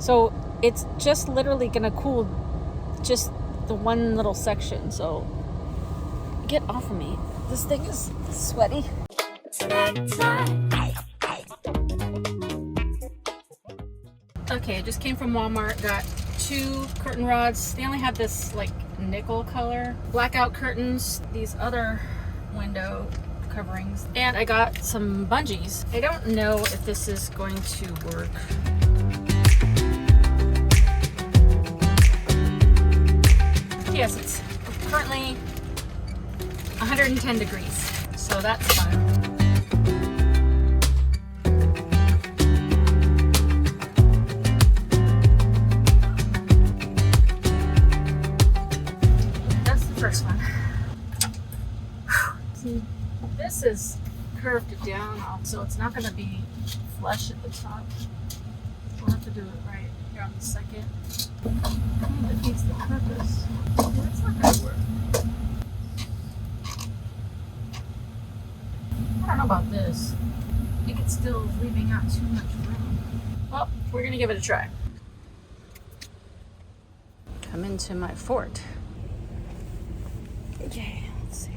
So it's just literally gonna cool just the one little section. So get off of me. This thing is sweaty. Okay, I just came from Walmart, got 2 curtain rods. They only had this like nickel color. Blackout curtains, these other window coverings, and I got some bungees. I don't know if this is going to work. Yes, it's currently 110 degrees, so that's fun. First one. See, this is curved down, so it's not going to be flush at the top. We'll have to do it right here on the second. It defeats the purpose. That's not going to work. I don't know about this. I think it's still leaving out too much room. Well, we're going to give it a try. Come into my fort. Okay, let's see.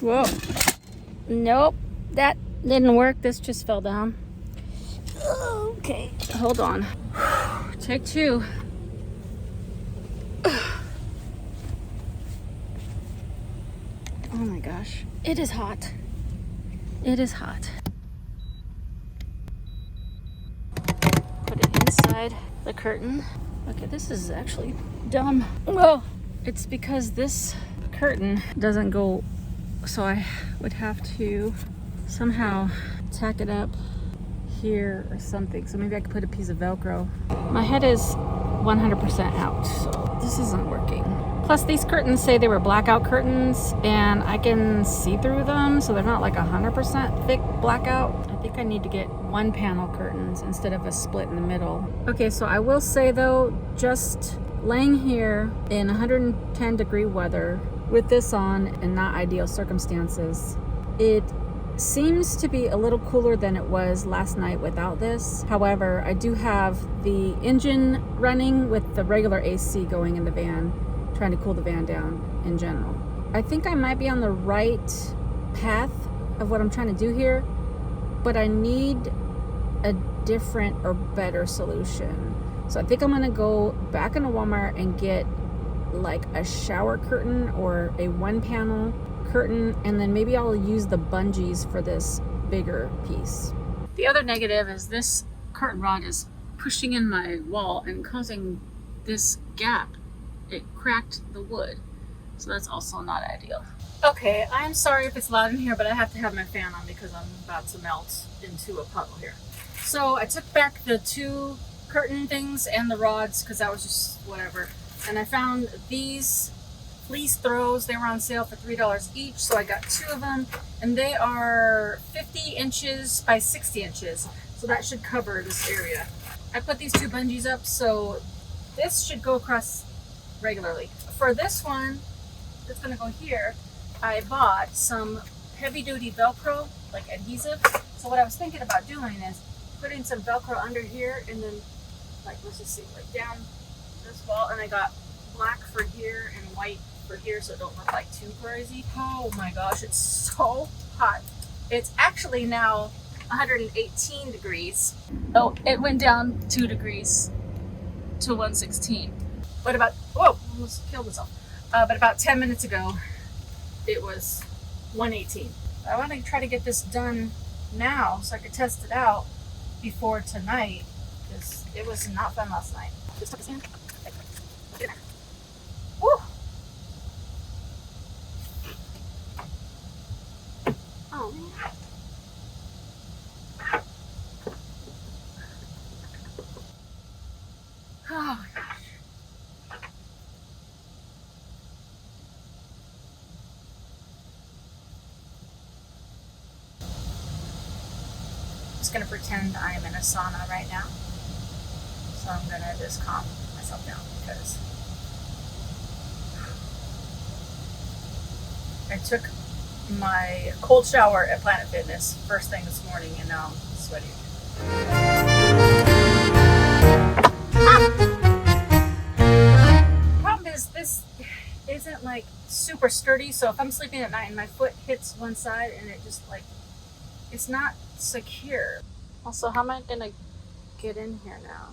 Whoa. Nope, that didn't work. This just fell down. Okay, hold on. Take 2. Oh my gosh. It is hot. It is hot. Put it inside the curtain. Okay, this is actually dumb. Whoa. It's because this curtain doesn't go, so I would have to somehow tack it up here or something. So maybe I could put a piece of Velcro. My head is 100% out, so this isn't working. Plus these curtains say they were blackout curtains and I can see through them, so they're not like 100% thick blackout. I think I need to get 1 panel curtains instead of a split in the middle. Okay, so I will say though, just laying here in 110 degree weather with this on and not ideal circumstances, it seems to be a little cooler than it was last night without this. However, I do have the engine running with the regular AC going in the van, trying to cool the van down in general. I think I might be on the right path of what I'm trying to do here, but I need a different or better solution. So I think I'm gonna go back into Walmart and get like a shower curtain or a 1 panel curtain, and then maybe I'll use the bungees for this bigger piece. The other negative is this curtain rod is pushing in my wall and causing this gap. It cracked the wood, so that's also not ideal. Okay, I'm sorry if it's loud in here, but I have to have my fan on because I'm about to melt into a puddle here. So I took back the 2 curtain things and the rods because that was just whatever, and I found these fleece throws. They were on sale for $3 each, so I got 2 of them, and they are 50 inches by 60 inches, so that should cover this area. I put these 2 bungees up, so this should go across regularly. For this one that's going to go here, I bought some heavy-duty Velcro, like adhesive. So what I was thinking about doing is putting some Velcro under here, and then like, let's just see, like down this wall, and I got black for here and white for here so it don't look like too crazy. Oh my gosh, it's so hot. It's actually now 118 degrees. Oh, it went down 2 degrees to 116. But about, whoa, almost killed myself. But about 10 minutes ago, it was 118. I want to try to get this done now so I could test it out before tonight, because it was not fun last night. Just tuck this in. Woo! Oh man. Oh my gosh. I'm just gonna pretend I'm in a sauna right now. So I'm gonna just calm myself down because I took my cold shower at Planet Fitness first thing this morning and now I'm sweaty. super sturdy, so if I'm sleeping at night and my foot hits one side and it just like, it's not secure. Also, how am I gonna get in here now?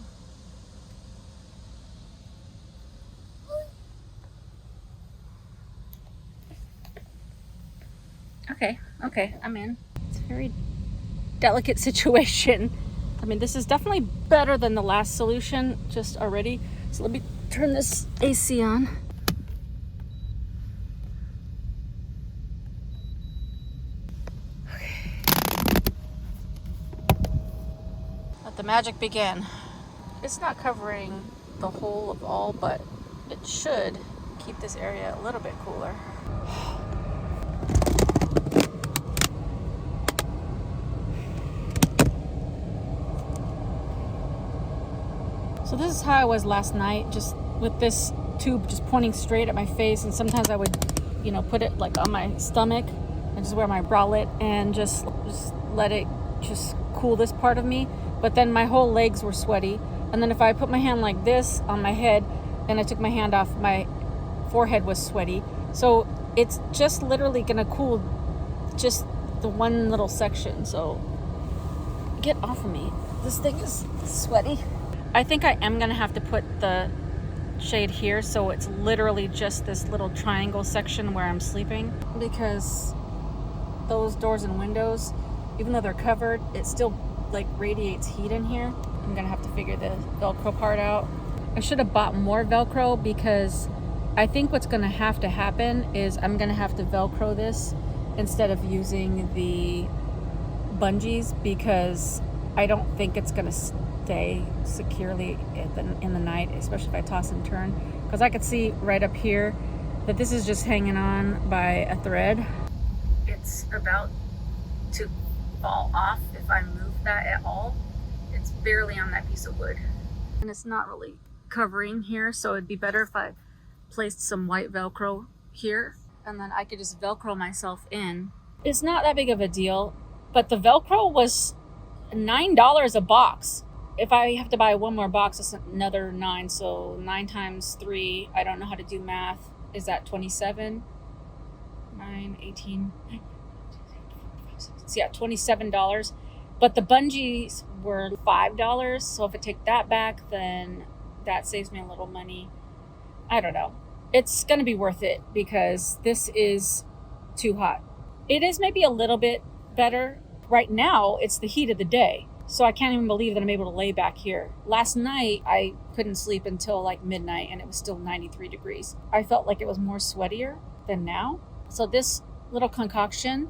Okay, I'm in. It's a very delicate situation. I mean, this is definitely better than the last solution just already. So let me turn this AC on. Okay. Let the magic begin. It's not covering the whole of all, but it should keep this area a little bit cooler. So this is how I was last night, just with this tube just pointing straight at my face, and sometimes I would, you know, put it like on my stomach and just wear my bralette and just let it just cool this part of me. But then my whole legs were sweaty, and then if I put my hand like this on my head and I took my hand off, my forehead was sweaty. So it's just literally gonna cool just the one little section. So get off of me. This thing is sweaty. I think I am gonna have to put the shade here so it's literally just this little triangle section where I'm sleeping, because those doors and windows, even though they're covered, it still like radiates heat in here. I'm gonna have to figure the Velcro part out. I should have bought more Velcro, because I think what's gonna have to happen is I'm gonna have to Velcro this instead of using the bungees, because I don't think it's gonna stay securely in the night, especially if I toss and turn, because I could see right up here that this is just hanging on by a thread. It's about to fall off if I move that at all. It's barely on that piece of wood, and it's not really covering here, so it'd be better if I placed some white Velcro here, and then I could just Velcro myself in. It's not that big of a deal, but the Velcro was $9 a box. If I have to buy one more box, it's another $9. So 9 times 3, I don't know how to do math. Is that 27? 9, 18. So yeah, $27. But the bungees were $5. So if I take that back, then that saves me a little money. I don't know. It's going to be worth it, because this is too hot. It is maybe a little bit better. Right now, it's the heat of the day. So I can't even believe that I'm able to lay back here. Last night, I couldn't sleep until like midnight, and it was still 93 degrees. I felt like it was more sweatier than now. So this little concoction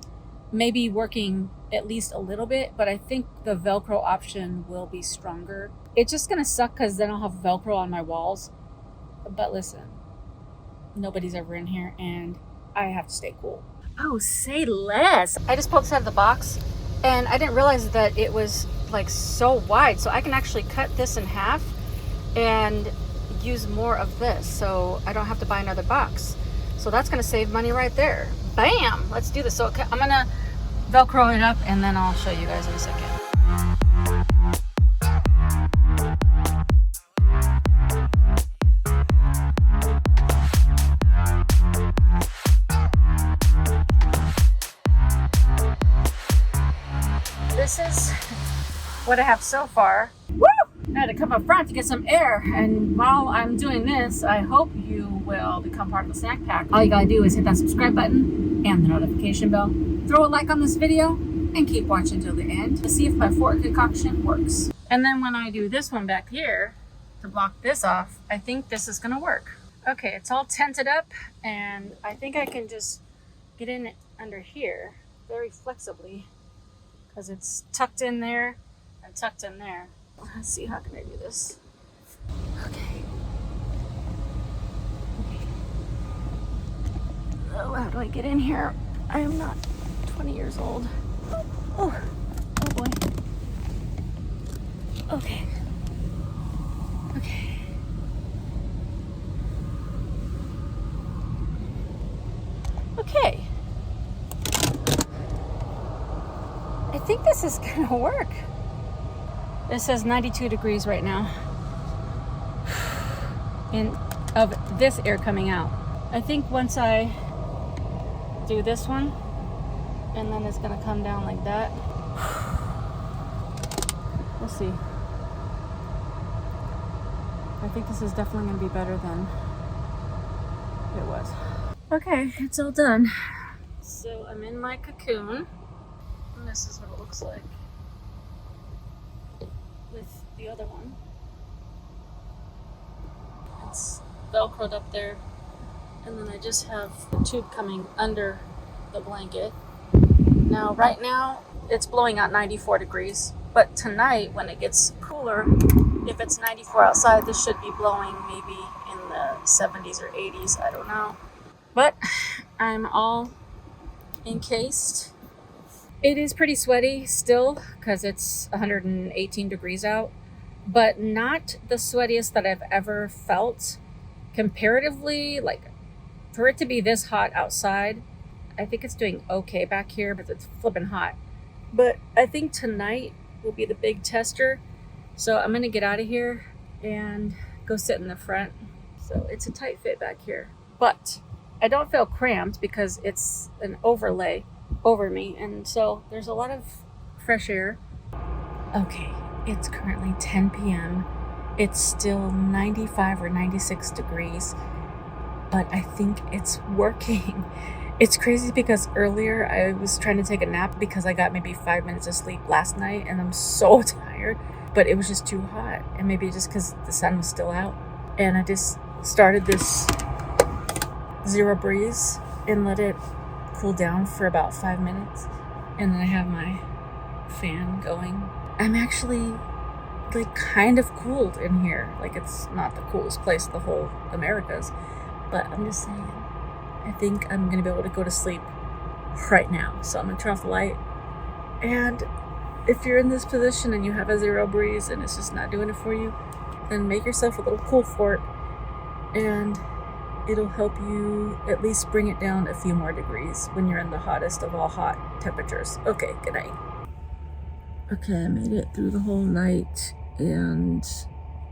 may be working at least a little bit, but I think the Velcro option will be stronger. It's just gonna suck because then I'll have Velcro on my walls. But listen, nobody's ever in here and I have to stay cool. Oh, say less. I just pulled this out of the box, and I didn't realize that it was like so wide, so I can actually cut this in half and use more of this, so I don't have to buy another box. So that's gonna save money right there. Bam! Let's do this. So I'm gonna Velcro it up, and then I'll show you guys in a second. This is what I have so far. Woo! I had to come up front to get some air, and while I'm doing this, I hope you will become part of the snack pack. All you gotta do is hit that subscribe button and the notification bell. Throw a like on this video and keep watching till the end to see if my fork concoction works. And then when I do this one back here to block this off, I think this is gonna work. Okay, it's all tented up, and I think I can just get in under here very flexibly, because it's tucked in there and tucked in there. Let's see, how can I do this? Okay. Oh, how do I get in here? I am not 20 years old. Oh boy. Okay. Okay. Okay. I think this is gonna work. It says 92 degrees right now. And of this air coming out. I think once I do this one, and then it's gonna come down like that. We'll see. I think this is definitely gonna be better than it was. Okay, it's all done. So I'm in my cocoon, and this is what it looks like with the other one. It's Velcroed up there, and then I just have the tube coming under the blanket. Now, right now, it's blowing out 94 degrees, but tonight, when it gets cooler, if it's 94 outside, this should be blowing maybe in the 70s or 80s, I don't know. But I'm all encased. It is pretty sweaty still because it's 118 degrees out, but not the sweatiest that I've ever felt. Comparatively, like, for it to be this hot outside, I think it's doing okay back here, but it's flipping hot. But I think tonight will be the big tester. So I'm gonna get out of here and go sit in the front. So it's a tight fit back here, but I don't feel cramped because it's an overlay over me, and so there's a lot of fresh air. Okay, it's currently 10 p.m. It's still 95 or 96 degrees, but I think it's working. It's crazy because earlier I was trying to take a nap because I got maybe 5 minutes of sleep last night and I'm so tired, but it was just too hot, and maybe just because the sun was still out. And I just started this zero breeze and let it cool down for about 5 minutes, and then I have my fan going. I'm actually like kind of cooled in here. Like, it's not the coolest place in the whole Americas, but I'm just saying, I think I'm gonna be able to go to sleep right now. So I'm gonna turn off the light, and if you're in this position and you have a zero breeze and it's just not doing it for you, then make yourself a little cool fort, and it'll help you at least bring it down a few more degrees when you're in the hottest of all hot temperatures. Okay, good night. Okay, I made it through the whole night, and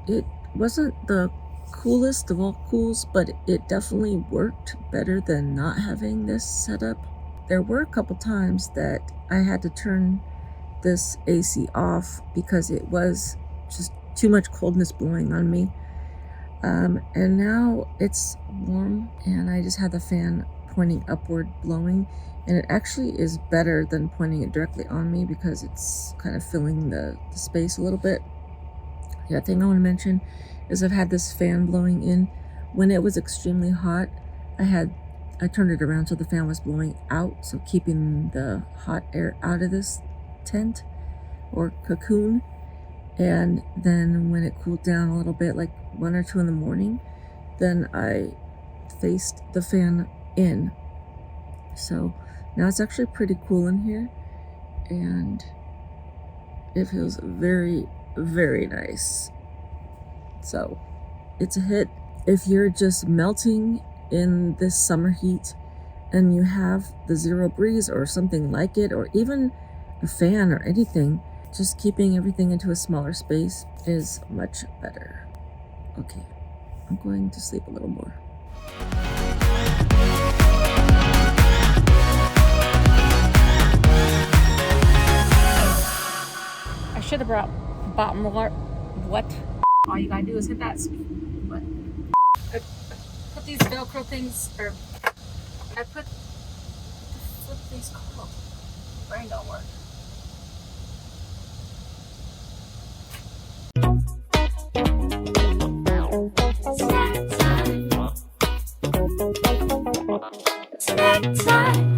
it wasn't the coolest of all cools, but it definitely worked better than not having this setup. There were a couple times that I had to turn this AC off because it was just too much coldness blowing on me. And now it's warm, and I just have the fan pointing upward blowing, and it actually is better than pointing it directly on me because it's kind of filling the space a little bit. The other thing I want to mention is I've had this fan blowing in. When it was extremely hot, I turned it around so the fan was blowing out, so keeping the hot air out of this tent or cocoon. And then when it cooled down a little bit, like 1 or 2 in the morning, then I faced the fan in. So now it's actually pretty cool in here, and it feels very, very nice. So it's a hit. If you're just melting in this summer heat and you have the zero breeze or something like it, or even a fan or anything, just keeping everything into a smaller space is much better. Okay, I'm going to sleep a little more. I should have bought more. What? All you gotta do is hit that speed. What? I put these Velcro things, or I put, what the flip these called? Brain don't work. Snack time.